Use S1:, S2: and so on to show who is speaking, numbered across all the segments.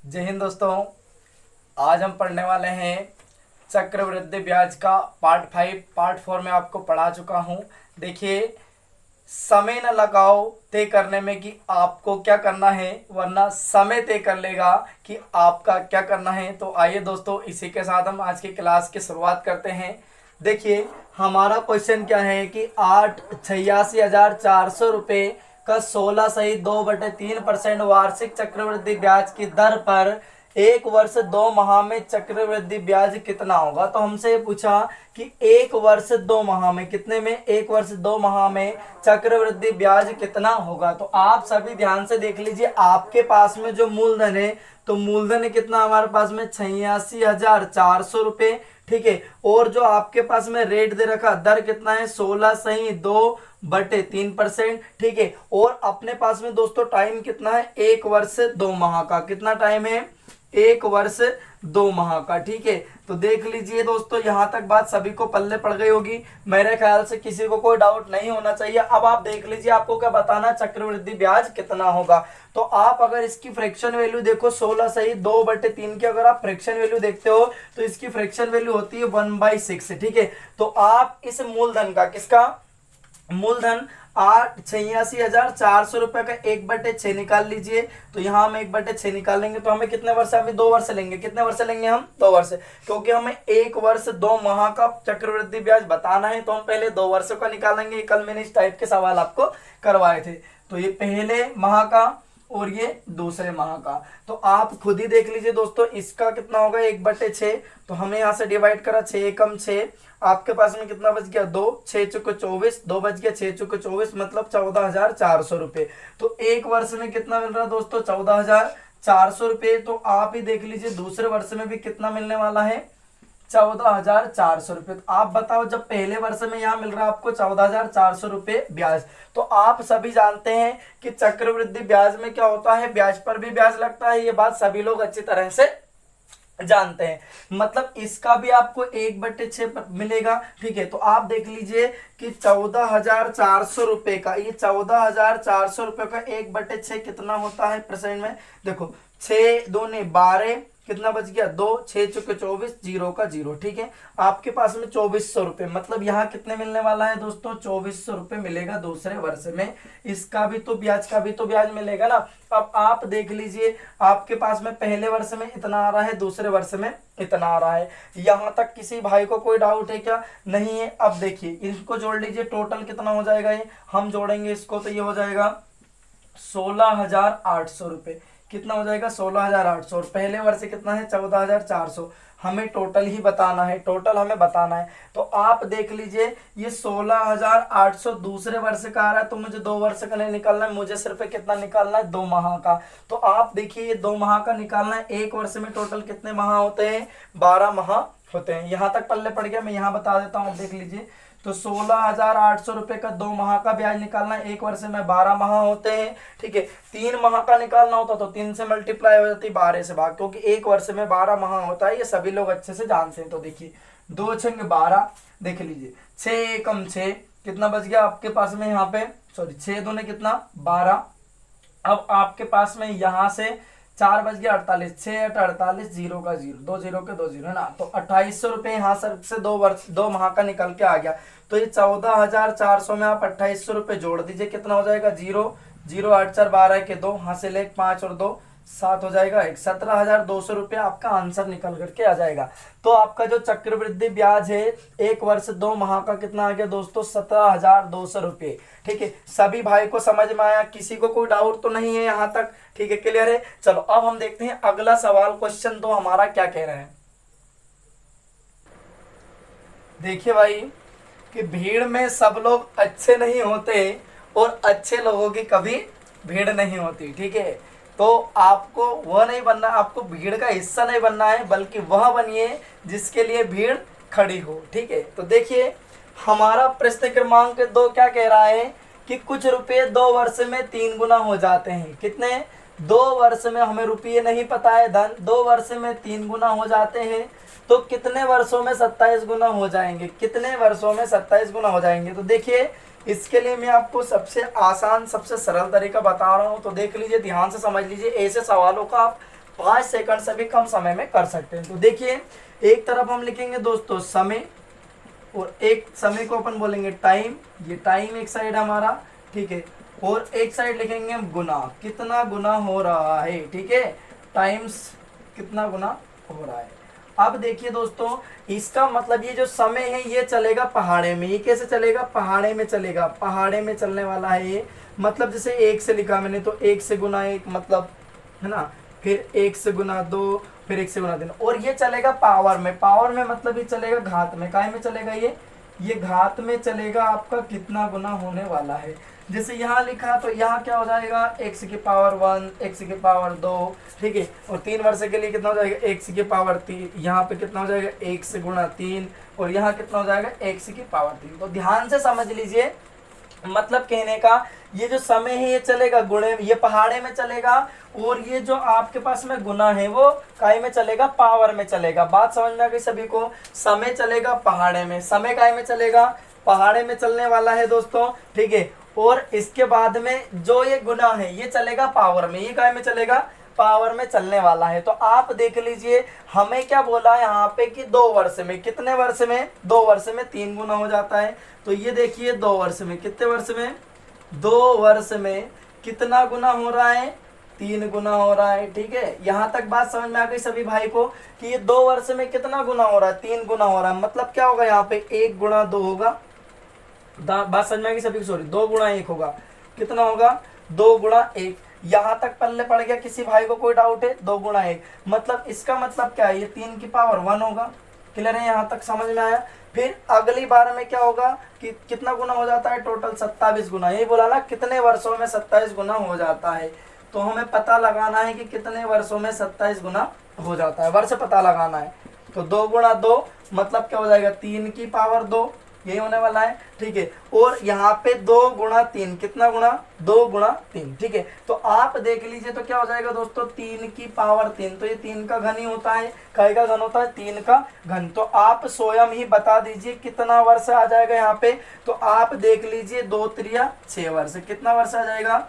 S1: जय हिंद दोस्तों। आज हम पढ़ने वाले हैं चक्रवृद्धि ब्याज का पार्ट 4 में आपको पढ़ा चुका हूं। देखिए, समय न लगाओ तय करने में कि आपको क्या करना है, वरना समय तय कर लेगा कि आपका क्या करना है। तो आइए दोस्तों, इसी के साथ हम आज की क्लास की शुरुआत करते हैं। देखिए, हमारा क्वेश्चन क्या है कि 86,400 रुपये का 16 सही 2/3% वार्षिक चक्रवृद्धि ब्याज की दर पर एक वर्ष 2 माह में चक्रवृद्धि ब्याज कितना होगा। तो हमसे ये पूछा कि एक वर्ष 2 माह में, कितने में, एक वर्ष 2 माह में चक्रवृद्धि ब्याज कितना होगा। तो आप सभी ध्यान से देख लीजिए, आपके पास में जो मूलधन है, तो मूलधन कितना हमारे पास में 86,400 रुपये, ठीक है। और जो आपके पास में रेट दे रखा, दर कितना है 16 सही 2/3%, ठीक है। और अपने पास में दोस्तों टाइम कितना है, एक वर्ष 2 माह का। कितना टाइम है, एक वर्ष 2 माह का, ठीक है। तो देख लीजिए दोस्तों, यहां तक बात सभी को पल्ले पड़ गई होगी। मेरे ख्याल से किसी को कोई डाउट नहीं होना चाहिए। अब आप देख लीजिए, आपको क्या बताना, चक्रवृद्धि ब्याज कितना होगा। तो आप अगर इसकी फ्रैक्शन वैल्यू देखो, 16 सही 2/3 की अगर आप फ्रैक्शन वैल्यू देखते हो तो इसकी फ्रैक्शन वैल्यू होती है 1/6, ठीक है। तो आप इस मूलधन का, किसका मूलधन, 86,400 रुपए का 1/6 निकाल लीजिए। तो यहाँ हम 1/6 निकालेंगे तो हमें कितने वर्ष, अभी 2 वर्ष लेंगे। कितने वर्ष लेंगे हम, 2 वर्ष, क्योंकि हमें एक वर्ष 2 माह का चक्रवृद्धि ब्याज बताना है। तो हम पहले 2 वर्षों का निकालेंगे। कल मैंने इस टाइप के सवाल आपको करवाए थे। तो ये पहले माह का और ये दूसरे माह का। तो आप खुद ही देख लीजिए दोस्तों, इसका कितना होगा 1/6। तो हमें यहाँ से डिवाइड करा, 6 एकम 6, आपके पास में कितना बच गया, 2, 6 चुके 24, 2 बच गया, 6 चुके 24, मतलब 14,400 रुपये। तो एक वर्ष में कितना मिल रहा है दोस्तों, 14,400 रुपये। तो आप ही देख लीजिए दूसरे वर्ष में भी कितना मिलने वाला है, 14,400 रुपये। तो आप बताओ, जब पहले वर्ष में यहाँ मिल रहा है आपको 14,400 रुपये ब्याज, तो आप सभी जानते हैं कि चक्रवृद्धि ब्याज में क्या होता है, ब्याज पर भी ब्याज लगता है। ये बात सभी लोग अच्छी तरह से जानते हैं। मतलब इसका भी आपको 1/6 मिलेगा, ठीक है। तो आप देख लीजिए कि 14,400 रुपये का, ये 14,400 रुपये का 1/6 कितना होता है परसेंट में। देखो, 6 दूनी 12, कितना बच गया, 2, 6 चुके 24, 0 का 0, ठीक है। आपके पास में 2400 रुपये, मतलब यहाँ कितने मिलने वाला है दोस्तों, 2400 रुपये मिलेगा दूसरे वर्ष में। इसका भी तो ब्याज, का भी तो ब्याज मिलेगा ना। अब आप देख लीजिए, आपके पास में पहले वर्ष में इतना आ रहा है, दूसरे वर्ष में इतना आ रहा है। यहाँ तक किसी भाई को कोई डाउट है क्या, नहीं है। अब देखिए, इनको जोड़ लीजिए, टोटल कितना हो जाएगा, ये हम जोड़ेंगे इसको तो ये हो जाएगा 16,800 रुपये। कितना हो जाएगा, 16,800। और पहले वर्ष कितना है, 14,400। हमें टोटल ही बताना है, टोटल हमें बताना है। तो आप देख लीजिए, ये 16,800 दूसरे वर्ष का आ रहा है। तो मुझे 2 वर्ष का नहीं निकालना है, मुझे सिर्फ कितना निकालना है, 2 माह का। तो आप देखिए, ये 2 माह का निकालना है। एक वर्ष में टोटल कितने माह होते हैं, 12 माह होते हैं। यहाँ तक पल्ले पड़ गया, मैं यहाँ बता देता हूँ, देख लीजिए। तो 16,800 रुपये का 2 माह का ब्याज निकालना है। एक वर्ष में 12 माह होते हैं, ठीक है। 3 माह का निकालना होता तो 3 से मल्टीप्लाई हो जाती, 12 से भाग, क्योंकि एक वर्ष में 12 माह होता है। ये सभी लोग अच्छे से जानते हैं। तो देखिए, 2 छंग 12, देख लीजिए, 6 एकम 6, कितना बच गया आपके पास में यहाँ पे, सॉरी 6 दूने कितना 12। अब आपके पास में यहाँ से 4 बज गया 48, 6 8 48, 0 का 0, 2 0 के 2 0 है ना। तो 2800 रुपये यहाँ से 2 माह का निकल के आ गया। तो ये 14,400 में आप 2800 रुपये जोड़ दीजिए, कितना हो जाएगा, 0 0 8 4 12 के 2, यहाँ से ले 5 और 2 7 हो जाएगा 1, 17,200 रुपये आपका आंसर निकल करके आ जाएगा। तो आपका जो चक्रवृद्धि ब्याज है एक वर्ष 2 माह का कितना आ गया दोस्तों, 17,200 रुपये, ठीक है। सभी भाई को समझ में आया, किसी को कोई डाउट तो नहीं है यहाँ तक, ठीक है, क्लियर है। चलो अब हम देखते हैं अगला सवाल, क्वेश्चन तो हमारा क्या कह रहा है। देखिए भाई, कि भीड़ में सब लोग अच्छे नहीं होते और अच्छे लोगों की कभी भीड़ नहीं होती, ठीक है। तो आपको वह नहीं बनना, आपको भीड़ का हिस्सा नहीं बनना है, बल्कि वह बनिए जिसके लिए भीड़ खड़ी हो, ठीक है। तो देखिए, हमारा प्रश्न क्रमांक 2 क्या कह रहा है कि कुछ रुपए 2 वर्ष में 3 गुना हो जाते हैं। कितने, 2 वर्ष में, हमें रुपये नहीं पता है, धन 2 वर्ष में 3 गुना हो जाते हैं। तो कितने वर्षों में 27 गुना हो जाएंगे, कितने वर्षों में 27 गुना हो जाएंगे। तो देखिए, इसके लिए मैं आपको सबसे आसान, सबसे सरल तरीका बता रहा हूँ। तो देख लीजिए, ध्यान से समझ लीजिए, ऐसे सवालों का आप 5 सेकंड से भी कम समय में कर सकते हैं। तो देखिए एक तरफ हम लिखेंगे दोस्तों समय, और एक समय को अपन बोलेंगे टाइम, ये टाइम एक साइड हमारा, ठीक है, और एक साइड लिखेंगे हम गुना, कितना गुना हो रहा है, ठीक है, टाइम्स कितना गुना हो रहा है। अब देखिए दोस्तों इसका मतलब ये जो समय है ये चलेगा पहाड़े में। ये कैसे चलेगा? पहाड़े में चलेगा, पहाड़े में चलने वाला है ये। मतलब जैसे एक से लिखा मैंने तो एक से गुना एक, मतलब है ना, फिर एक से गुना दो, फिर एक से गुना तीन, और ये चलेगा पावर में। पावर में मतलब ये चलेगा घात में। काय में चलेगा? ये घात में चलेगा। आपका कितना गुना होने वाला है, जैसे यहाँ लिखा तो यहाँ क्या हो जाएगा, एक्स की पावर 1, एक्स की पावर 2, ठीक है, और 3 वर्ष के लिए कितना हो जाएगा, एक्स की पावर 3, यहाँ पे कितना हो जाएगा, एक्स गुणा 3, और यहाँ कितना हो जाएगा, एक्स की पावर 3। तो ध्यान से समझ लीजिए, मतलब कहने का ये जो समय है ये चलेगा गुणे, ये पहाड़े में चलेगा, और ये जो आपके पास में गुना है वो काय में चलेगा, पावर में चलेगा। बात समझ में आ गई सभी को? समय चलेगा पहाड़े में, समय काय में चलेगा, पहाड़े में चलने वाला है दोस्तों, ठीक है, और इसके बाद में जो ये गुना है ये चलेगा पावर में, ये काय में चलेगा, पावर में चलने वाला है। तो आप देख लीजिए हमें क्या बोला है यहाँ पे कि 2 वर्ष में, कितने वर्ष में, 2 वर्ष में 3 गुना हो जाता है। तो ये देखिए 2 वर्ष में, कितने वर्ष में, 2 वर्ष में कितना गुना हो रहा है, 3 गुना हो रहा है, ठीक है। यहाँ तक बात समझ में आ गई सभी भाई को कि ये 2 वर्ष में कितना गुना हो रहा है, 3 गुना हो रहा है। मतलब क्या होगा यहाँ पे, 1 गुणा 2 होगा, बात समझ में आ गई सभी को? सॉरी, 2 गुणा 1 होगा, कितना होगा, 2 गुणा 1। यहाँ तक पल्ले पड़ गया? किसी भाई को कोई डाउट है? 2 गुणा 1 मतलब इसका मतलब क्या है, ये 3 की पावर 1 होगा। क्लियर है? यहाँ तक समझ में आया? फिर अगली बार में क्या होगा कि कितना गुना हो जाता है, टोटल 27 गुना। यही बोला ना, कितने वर्षों में 27 गुना हो जाता है। तो हमें पता लगाना है कि कितने वर्षों में 27 गुना हो जाता है, वर्ष पता लगाना है। तो 2 गुणा 2 मतलब क्या हो जाएगा, 3 की पावर 2, यही होने वाला है, ठीक है। और यहाँ पे 2 गुणा 3, कितना गुना, 2 गुणा 3, ठीक है। तो आप देख लीजिए तो क्या हो जाएगा दोस्तों, 3 की पावर 3, तो ये 3 का घन ही होता है। काय का घन होता है, 3 का घन। तो आप स्वयं ही बता दीजिए कितना वर्ष आ जाएगा यहाँ पे। तो आप देख लीजिए 2 त्रिया 6 वर्ष, कितना वर्ष आ जाएगा,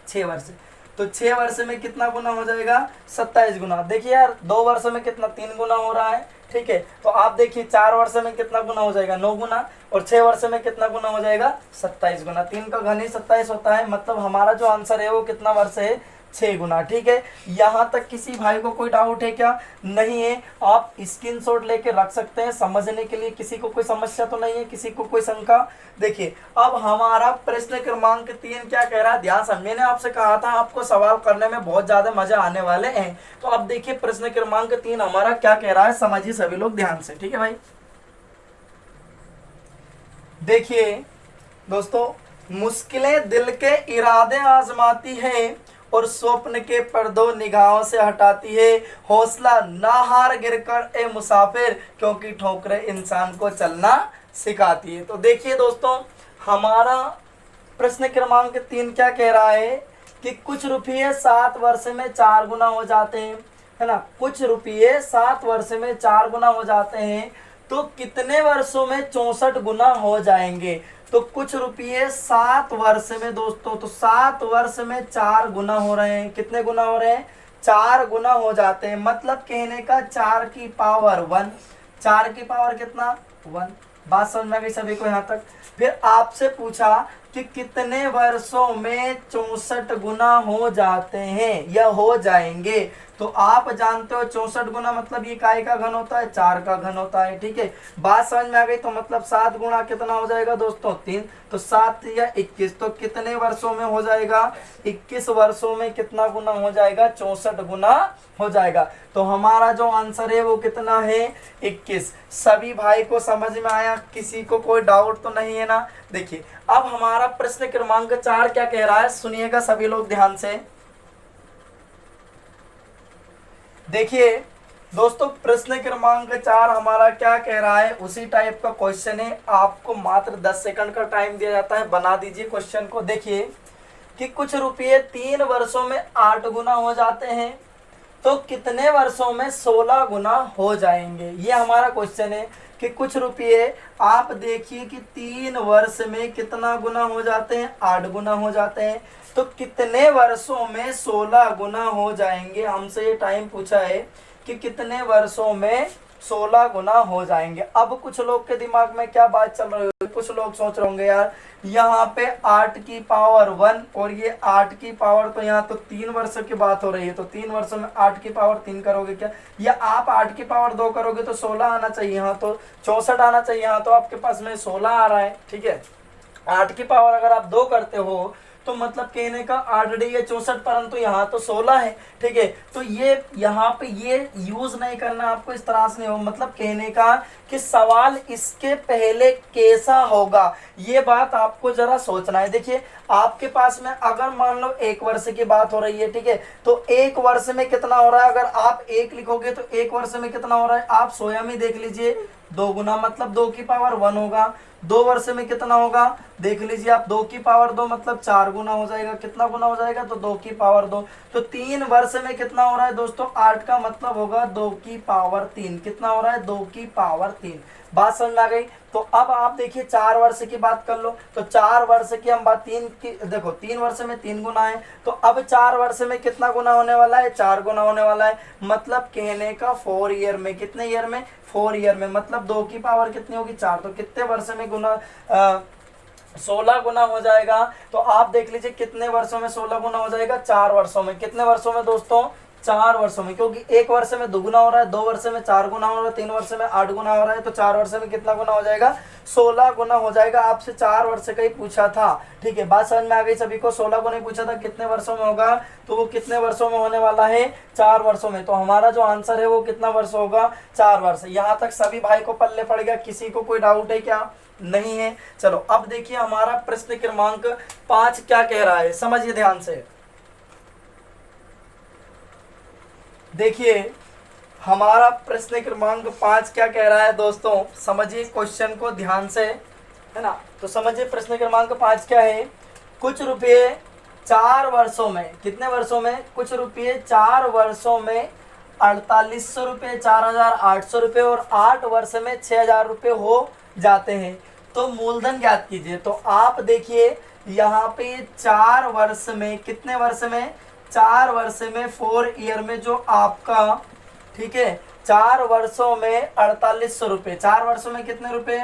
S1: 6 वर्ष। तो 6 वर्ष में कितना गुना हो जाएगा, 27 गुना। देखिए यार 2 वर्ष में कितना, 3 गुना हो रहा है, ठीक है। तो आप देखिए 4 वर्ष में कितना गुना हो जाएगा, 9 गुना, और 6 वर्ष में कितना गुना हो जाएगा, 27 गुना। 3 का घन ही 27 होता है। मतलब हमारा जो आंसर है वो कितना वर्ष है, 6 गुना, ठीक है। यहाँ तक किसी भाई को कोई डाउट है क्या? नहीं है, आप स्क्रीनशॉट लेके रख सकते हैं समझने के लिए। किसी को कोई समस्या तो नहीं है, किसी को कोई शंका? देखिए अब हमारा प्रश्न क्रमांक 3 क्या कह रहा है, ध्यान से। मैंने आपसे कहा था आपको सवाल करने में बहुत ज्यादा मजा आने वाले हैं। तो अब देखिए प्रश्न क्रमांक 3 हमारा क्या कह रहा है, समझिए सभी लोग ध्यान से, ठीक है भाई। देखिए दोस्तों, मुश्किलें दिल के इरादे आजमाती है, और स्वप्न के पर्दों निगाहों से हटाती है। हौसला ना हार गिरकर ए मुसाफिर, क्योंकि ठोकरें इंसान को चलना सिखाती है। तो देखिए दोस्तों, हमारा प्रश्न क्रमांक 3 क्या कह रहा है कि कुछ रुपये 7 वर्ष में 4 गुना हो जाते हैं, है ना। कुछ रुपये 7 वर्ष में 4 गुना हो जाते हैं, तो कितने वर्षों में 64 गुना हो जाएंगे। तो कुछ रुपये 7 वर्ष में दोस्तों, तो 7 वर्ष में 4 गुना हो रहे हैं। कितने गुना हो रहे हैं, 4 गुना हो जाते हैं। मतलब कहने का 4 की पावर 1, 4 की पावर कितना, 1। बात समझ में आ गई सभी को यहाँ तक? फिर आपसे पूछा कि कितने वर्षों में 64 गुना हो जाते हैं या हो जाएंगे। तो आप जानते हो 64 गुना मतलब ये काय का घन होता है, 4 का घन होता है, ठीक है। बात समझ में आ गई? तो मतलब 7 गुणा कितना हो जाएगा दोस्तों, 3। तो 7 या 21, तो कितने वर्षों में हो जाएगा, 21 वर्षों में कितना गुना हो जाएगा, 64 गुना हो जाएगा। तो हमारा जो आंसर है वो कितना है, 21। सभी भाई को समझ में आया? किसी को कोई डाउट तो नहीं है ना? देखिए अब हमारा प्रश्न क्रमांक 4 क्या कह रहा है, सुनिएगा सभी लोग ध्यान से। देखिए दोस्तों, प्रश्न क्रमांक 4 हमारा क्या कह रहा है, उसी टाइप का क्वेश्चन है। आपको मात्र 10 सेकंड का टाइम दिया जाता है, बना दीजिए क्वेश्चन को। देखिए कि कुछ रुपये 3 वर्षों में 8 गुना हो जाते हैं, तो कितने वर्षों में 16 गुना हो जाएंगे, ये हमारा क्वेश्चन है कि कुछ रुपये आप देखिए कि 3 वर्ष में कितना गुना हो जाते हैं, 8 गुना हो जाते हैं। तो कितने वर्षों में 16 गुना हो जाएंगे, हमसे ये टाइम पूछा है कि कितने वर्षों में 16 गुना हो जाएंगे। अब कुछ लोग के दिमाग में क्या बात चल रही होगी, कुछ लोग सोच रहे होंगे यार यहाँ पे 8 की पावर 1 और ये 8 की पावर, तो यहाँ तो 3 वर्ष की बात हो रही है, तो 3 वर्षों में 8 की पावर 3 करोगे क्या, या आप 8 की पावर 2 करोगे तो 16 आना चाहिए, यहाँ तो 64 आना चाहिए, यहाँ तो आपके पास में 16 आ रहा है। ठीक है, 8 की पावर अगर आप 2 करते हो तो मतलब कहने का 8 डी 64, परंतु यहाँ तो 16 है। ठीक है, तो ये यहाँ पे ये यूज नहीं करना आपको, इस तरह से नहीं हो, मतलब कहने का कि सवाल इसके पहले कैसा होगा, ये बात आपको जरा सोचना है। देखिए आपके पास में अगर मान लो 1 वर्ष की बात हो रही है, ठीक है, तो 1 वर्ष में कितना हो रहा है, अगर आप 1 लिखोगे तो 1 वर्ष में कितना हो रहा है, आप स्वयं ही देख लीजिए, 2 गुना मतलब 2 की पावर 1 होगा। 2 वर्ष में कितना होगा, देख लीजिए आप, 2 की पावर 2 मतलब 4 गुना हो जाएगा, कितना गुना हो जाएगा, तो 2 की पावर 2। तो 3 वर्ष में कितना हो रहा है दोस्तों, 8 का मतलब होगा 2 की पावर 3, कितना हो रहा है, 2 की पावर 3। बात समझ आ गई। तो अब आप देखिए 4 वर्ष की बात कर लो, तो 4 वर्ष की हम बात 3 की, देखो 3 वर्ष में 3 गुना है, तो अब 4 वर्ष में कितना गुना होने वाला है, 4 गुना होने वाला है। मतलब कहने का 4 ईयर में, कितने ईयर में, 4 ईयर में, मतलब 2 की पावर कितनी होगी, 4, तो कितने वर्ष में गुना 16 गुना हो जाएगा। तो आप देख लीजिए कितने वर्षों में 16 गुना हो जाएगा, 4 वर्षों में। कितने वर्षों में दोस्तों, 4 वर्षों में, क्योंकि 1 वर्ष में 2 गुना हो रहा है, 2 वर्ष में 4 गुना हो रहा है, 3 वर्ष में 8 गुना हो रहा है, तो 4 वर्ष में कितना गुना हो जाएगा, 16 गुना हो जाएगा। आपसे 4 वर्ष का ही पूछा था। ठीक है, बात समझ में आ गई सभी को। 16 गुना ही पूछा था, कितने वर्षों में होगा, तो वो कितने वर्षों में होने वाला है, 4 वर्षों में। तो हमारा जो आंसर है वो कितना वर्ष होगा, 4 वर्ष। यहाँ तक सभी भाई को पल्ले पड़ गया, किसी को कोई डाउट है क्या, नहीं है। चलो अब देखिए हमारा प्रश्न क्रमांक 5 क्या कह रहा है, समझिए ध्यान से। देखिए हमारा प्रश्न क्रमांक 5 क्या कह रहा है दोस्तों, समझिए क्वेश्चन को ध्यान से, है ना। तो समझिए प्रश्न क्रमांक 5 क्या है, कुछ रुपये 4 वर्षों में, कितने वर्षों में, कुछ रुपये 4 वर्षों में 4800 रुपये, 4800 रुपये और 8 वर्ष में 6000 रुपये हो जाते हैं। तो मूलधन ज्ञात कीजिए। तो आप देखिए यहाँ पे 4 वर्ष में, कितने वर्ष में, 4 वर्ष में, 4 ईयर में जो आपका, ठीक है, 4 वर्षों में 4800 रुपये, 4 वर्षों में कितने रुपए,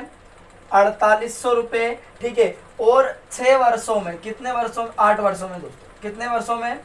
S1: 4800 रुपये। ठीक है, और 6 वर्षों में, कितने वर्षों में, 8 वर्षों में दोस्तों, कितने वर्षों में,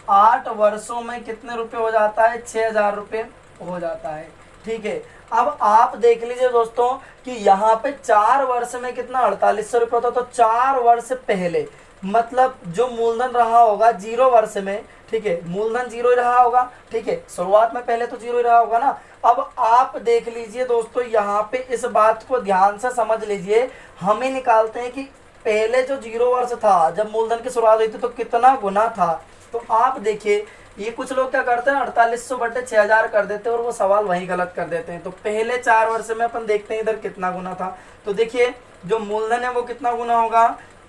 S1: 8 वर्षों में कितने रुपए हो जाता है, 6000 रुपये हो जाता है। ठीक है, अब आप देख लीजिए दोस्तों कि यहाँ पे 4 वर्ष में कितना, 4800 रुपये होता, तो 4 वर्ष पहले, मतलब जो मूलधन रहा होगा 0 वर्ष में, ठीक है, मूलधन 0 ही रहा होगा। ठीक है, शुरुआत में पहले तो 0 ही रहा होगा ना। अब आप देख लीजिए दोस्तों, यहाँ पे इस बात को ध्यान से समझ लीजिए, हमें निकालते हैं कि पहले जो 0 वर्ष था, जब मूलधन की शुरुआत हुई थी, तो कितना गुना था। तो आप देखिए ये कुछ लोग क्या करते हैं, 4800 बटे 6000 कर देते हैं और वो सवाल वही गलत कर देते हैं। तो पहले 4 वर्ष में अपन देखते हैं इधर कितना गुना था। तो देखिए जो मूलधन है वो कितना गुना होगा,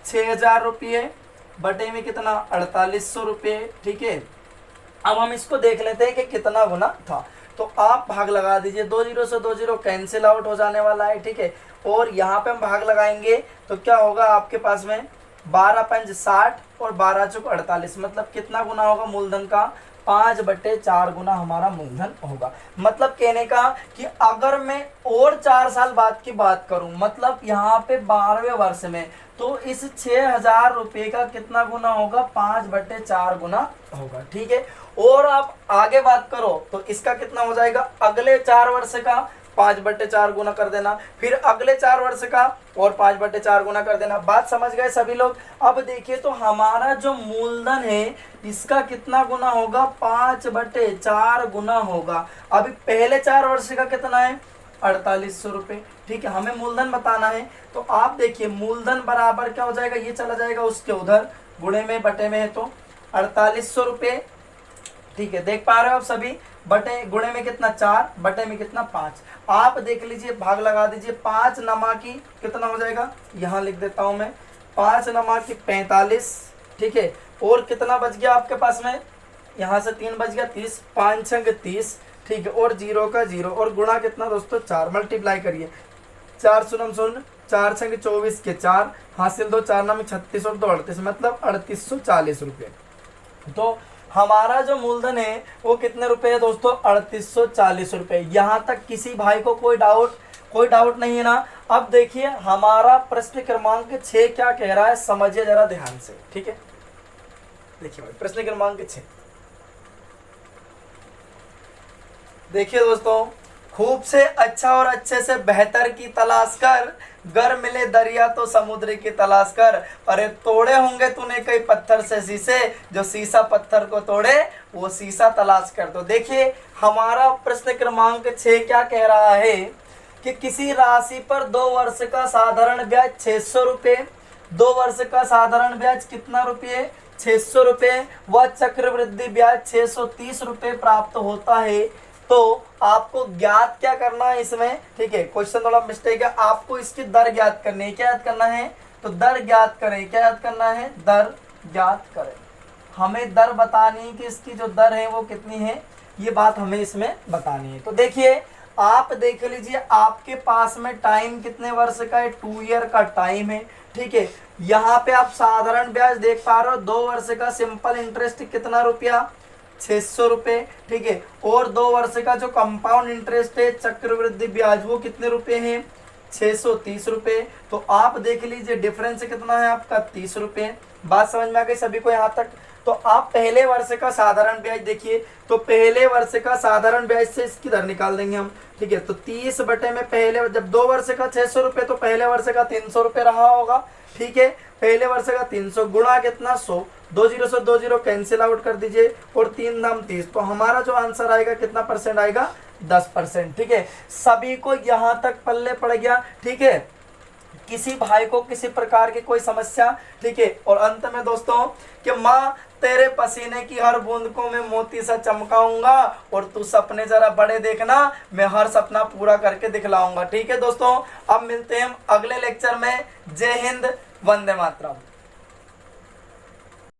S1: 6000 रुपये बटे में कितना, 4800 रुपये। ठीक है, अब हम इसको देख लेते हैं कि कितना गुना था। तो आप भाग लगा दीजिए, 2 जीरो से 2 जीरो कैंसिल आउट हो जाने वाला है। ठीक है, और यहाँ पे हम भाग लगाएंगे तो क्या होगा आपके पास में, 12 पंच 60 और 12 चौक 48, मतलब कितना गुना होगा मूलधन का, 5 बटे 4 गुना हमारा मूलधन होगा। मतलब कहने का कि अगर मैं और 4 साल बाद की बात करूं, मतलब यहाँ पे 12वें वर्ष में, तो इस 6000 रुपये का कितना गुना होगा, 5 बटे 4 गुना होगा। ठीक है, और आप आगे बात करो तो इसका कितना हो जाएगा, अगले 4 वर्ष का 5 बटे 4 गुना कर देना, फिर अगले 4 वर्ष का और 5 बटे 4 गुना कर देना। बात समझ गए सभी लोग। अब देखिए तो हमारा जो मूलधन है इसका कितना गुना होगा, 5 बटे 4 गुना होगा। अभी पहले 4 वर्ष का कितना है, 4800 रुपये। ठीक है, हमें मूलधन बताना है। तो आप देखिए मूलधन बराबर क्या हो जाएगा, ये चला जाएगा उसके उधर, गुणे में बटे में है तो 4800 रुपये। ठीक है, देख पा रहे हो आप सभी, बटे गुणे में कितना 4, बटे में कितना 5। आप देख लीजिए, भाग लगा दीजिए, 5 नमा की कितना हो जाएगा, यहाँ लिख देता हूँ मैं, 5 नमा की 45। ठीक है, और कितना बच गया आपके पास में, यहाँ से 3 बच गया 30, 5 छंग 30, ठीक है, और 0 का 0 और गुणा कितना दोस्तों 4, मल्टीप्लाई करिए 4 शून्य शून्य, 4 छंग 24 के 4, हासिल 2, 4 नाम 36 और 2 38, मतलब 3840 रुपये। तो हमारा जो मूलधन है वो कितने रुपए है दोस्तों 3840 रुपये। यहाँ तक किसी भाई को कोई डाउट नहीं है ना। अब देखिए हमारा प्रश्न क्रमांक 6 क्या कह रहा है, समझिए जरा ध्यान से, ठीक है। देखिए भाई प्रश्न क्रमांक 6, देखिए दोस्तों, खूब से अच्छा और अच्छे से बेहतर की तलाश कर, गर मिले दरिया तो समुद्र की तलाश कर। अरे तोड़े होंगे तूने कई पत्थर से शीशे, जो शीशा पत्थर को तोड़े वो शीशा तलाश कर। तो देखिए हमारा प्रश्न क्रमांक 6 क्या कह रहा है कि किसी राशि पर 2 वर्ष का साधारण ब्याज 600 रुपये, 2 वर्ष का साधारण ब्याज कितना रुपये 600 रुपये, व चक्रवृद्धि ब्याज 630 रुपये प्राप्त होता है। तो आपको ज्ञात क्या करना है इसमें, ठीक है, क्वेश्चन थोड़ा मिस्टेक है, आपको इसकी दर ज्ञात करनी है। क्या याद करना है, तो दर ज्ञात करें। क्या याद करना है, दर ज्ञात करें। हमें दर बतानी है कि इसकी जो दर है वो कितनी है, ये बात हमें इसमें बतानी है। तो देखिए आप देख लीजिए, आपके पास में टाइम कितने वर्ष का है, 2 ईयर का टाइम है, ठीक है। यहाँ पे आप साधारण ब्याज देख पा रहे हो, 2 वर्ष का सिंपल इंटरेस्ट कितना रुपया 600 रुपये, ठीक है, और 2 वर्ष का जो कंपाउंड इंटरेस्ट है चक्रवृद्धि ब्याज वो कितने रुपए हैं 630 रुपये। तो आप देख लीजिए डिफरेंस कितना है आपका 30 रुपये। बात समझ में आ गई सभी को यहाँ तक। तो आप पहले वर्ष का साधारण ब्याज देखिए, तो पहले वर्ष का साधारण ब्याज से इसकी दर निकाल देंगे हम, ठीक है। तो 30 बटे में पहले, जब 2 वर्ष का 600 रुपये तो पहले वर्ष का 300 रुपये रहा होगा, ठीक है। पहले वर्ष का 300 गुणा कितना 100, 2 0 से 2 0 कैंसिल आउट कर दीजिए और 3 दाम 30। तो हमारा जो आंसर आएगा कितना परसेंट आएगा 10%, ठीक है। सभी को यहाँ तक पल्ले पड़ गया, ठीक है। किसी भाई को किसी प्रकार की कोई समस्या, ठीक है। और अंत में दोस्तों कि माँ तेरे पसीने की हर बूंद को मैं मोती सा चमकाऊंगा और तू सपने जरा बड़े देखना, मैं हर सपना पूरा करके दिखलाऊंगा, ठीक है दोस्तों। अब मिलते हैं हम अगले लेक्चर में। जय हिंद, वंदे मातरम।